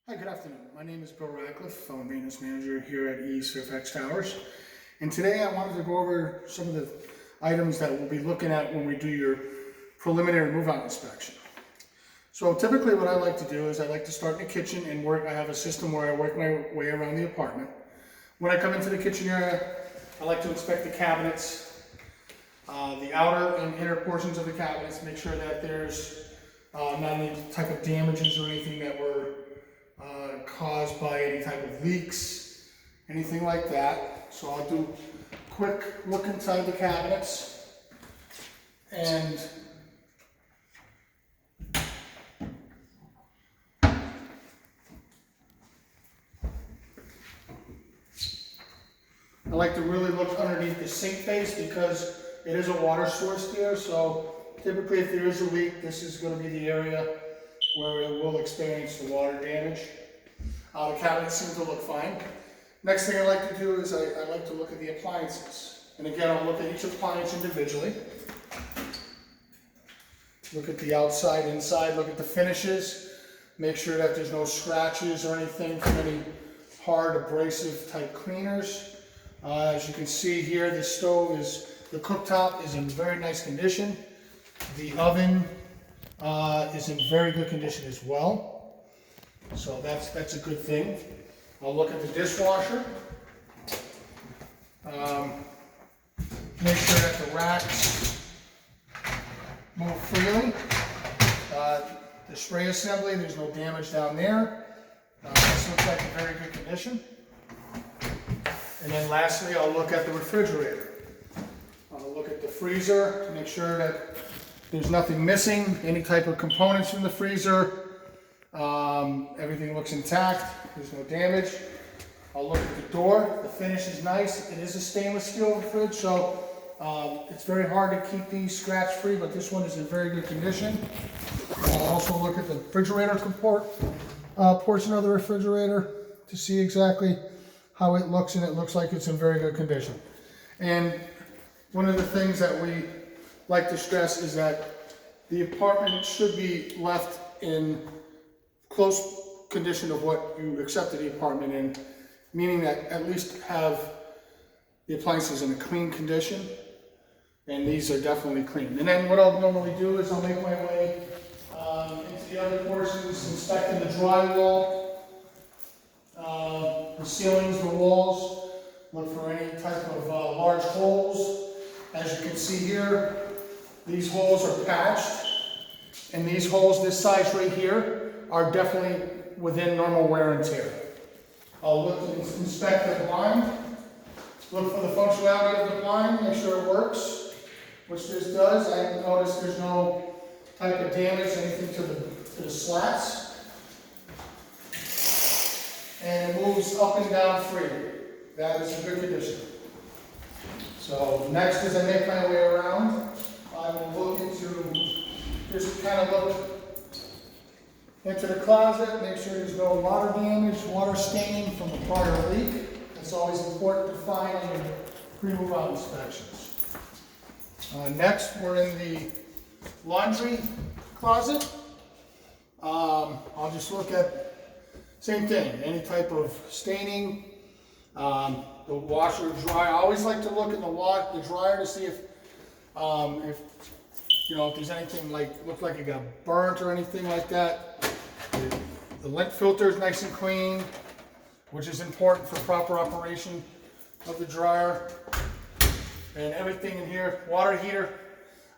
Hi, good afternoon. My name is Bill Radcliffe. I'm a maintenance manager here at East Fairfax Towers. And today I wanted to go over some of the items that we'll be looking at when we do your preliminary move-out inspection. So typically what I like to do is I like to start in the kitchen and work. I have a system where I work my way around the apartment. When I come into the kitchen area, I like to inspect the cabinets, the outer and inner portions of the cabinets, make sure that there's not any type of damages or anything that were caused by any type of leaks, anything like that. So I'll do a quick look inside the cabinets and I like to really look underneath the sink face because it is a water source there. So typically if there is a leak, this is going to be the area where it will experience the water damage. The cabinets seem to look fine. Next thing I like to do is I like to look at the appliances. And again, I'll look at each appliance individually. Look at the outside, inside, look at the finishes. Make sure that there's no scratches or anything from any hard abrasive type cleaners. As you can see here, the cooktop is in very nice condition. The oven is in very good condition as well. So that's a good thing. I'll look at the dishwasher. Make sure that the racks move freely. The spray assembly, there's no damage down there. This looks like a very good condition. And then lastly, I'll look at the refrigerator. I'll look at the freezer to make sure that there's nothing missing, any type of components from the freezer. Everything looks intact, there's no damage. I'll look at the door, the finish is nice. It is a stainless steel fridge, so it's very hard to keep these scratch free, but this one is in very good condition. I'll also look at the refrigerator portion of the refrigerator to see exactly how it looks, and it looks like it's in very good condition. And one of the things that we like to stress is that the apartment should be left in close condition of what you accepted the apartment in, meaning that at least have the appliances in a clean condition, and these are definitely clean. And then what I'll normally do is I'll make my way into the other portions, inspecting the drywall, the ceilings, the walls, look for any type of large holes. As you can see here, these holes are patched, and these holes this size right here are definitely within normal wear and tear. I'll look and inspect the blind, look for the functionality of the blind, make sure it works, which this does. I notice there's no type of damage, anything to the slats. And it moves up and down freely. That is in good condition. So next, as I make my way around, I will look into, just kind of look into the closet, make sure there's no water damage, water staining from a prior leak. It's always important to find in your pre-move out inspections. Next, we're in the laundry closet. I'll just look at, same thing, any type of staining, the washer, dryer. I always like to look in the dryer to see if there's anything look like it got burnt or anything like that. The lint filter is nice and clean, which is important for proper operation of the dryer. And everything in here, water heater,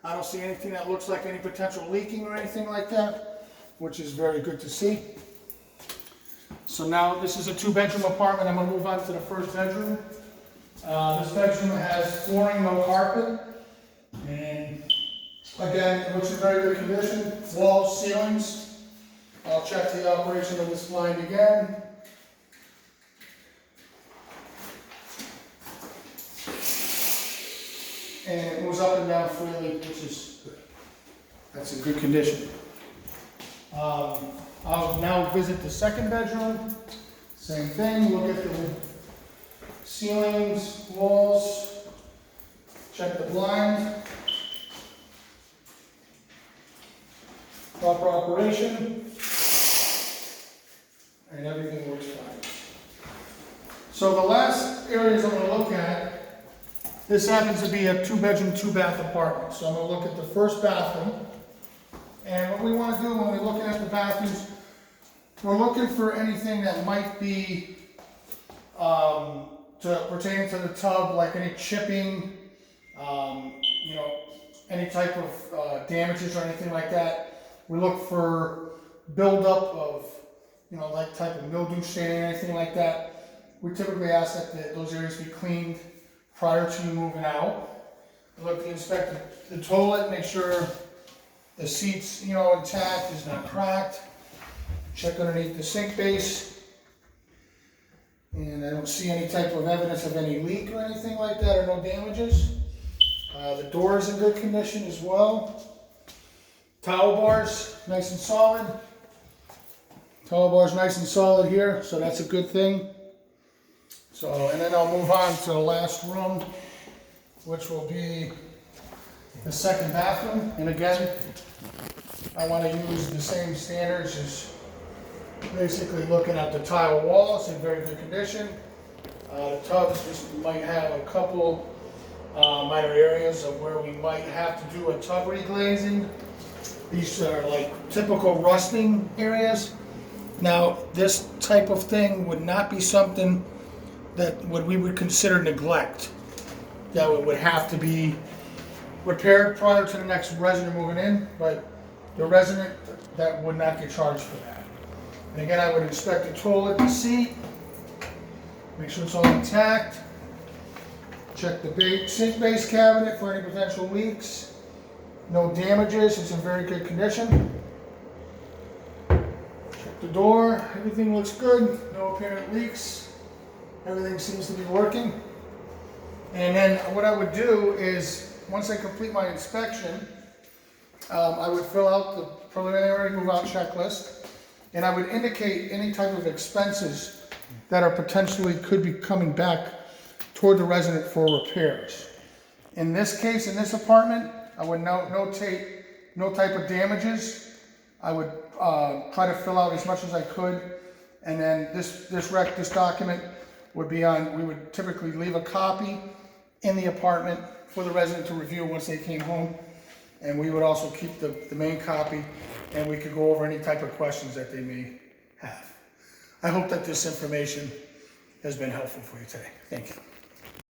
I don't see anything that looks like any potential leaking or anything like that, which is very good to see. So now this is a 2-bedroom apartment. I'm going to move on to the first bedroom. This bedroom has flooring, no carpet, and again, it looks in very good condition. Walls, ceilings. I'll check the operation of this blind again. And it moves up and down freely, which is good. That's in good condition. I'll now visit the second bedroom. Same thing, look at the ceilings, walls, check the blind. Proper operation. and everything works fine. So the last areas I'm gonna look at, this happens to be a 2-bedroom, 2-bath apartment. So I'm gonna look at the first bathroom. And what we wanna do when we're looking at the bathrooms, we're looking for anything that might be pertaining to the tub, like any chipping, you know, any type of damages or anything like that. We look for buildup of, you know, like type of mildew staining, anything like that. We typically ask that those areas be cleaned prior to you moving out. We look to inspect the toilet, make sure the seat's, you know, intact, is not cracked. Check underneath the sink base. And I don't see any type of evidence of any leak or anything like that, or no damages. The door is in good condition as well. Towel bars, nice and solid. Towel bars nice and solid here, so that's a good thing. So, and then I'll move on to the last room, which will be the second bathroom. And again, I want to use the same standards as basically looking at the tile walls in very good condition. The tubs just might have a couple minor areas of where we might have to do a tub reglazing. These are like typical rusting areas. Now, this type of thing would not be something that we would consider neglect. That would have to be repaired prior to the next resident moving in, but the resident, that would not get charged for that. And again, I would inspect the toilet, the seat, make sure it's all intact. Check the sink base cabinet for any potential leaks. No damages, it's in very good condition. Check the door, everything looks good, no apparent leaks. Everything seems to be working. And then what I would do is, once I complete my inspection, I would fill out the preliminary move-out checklist, and I would indicate any type of expenses that are potentially could be coming back toward the resident for repairs. In this case, in this apartment, I would notate no type of damages. I would try to fill out as much as I could, and then this document would be on, we would typically leave a copy in the apartment for the resident to review once they came home. And we would also keep the main copy, and we could go over any type of questions that they may have. I hope that this information has been helpful for you today. Thank you.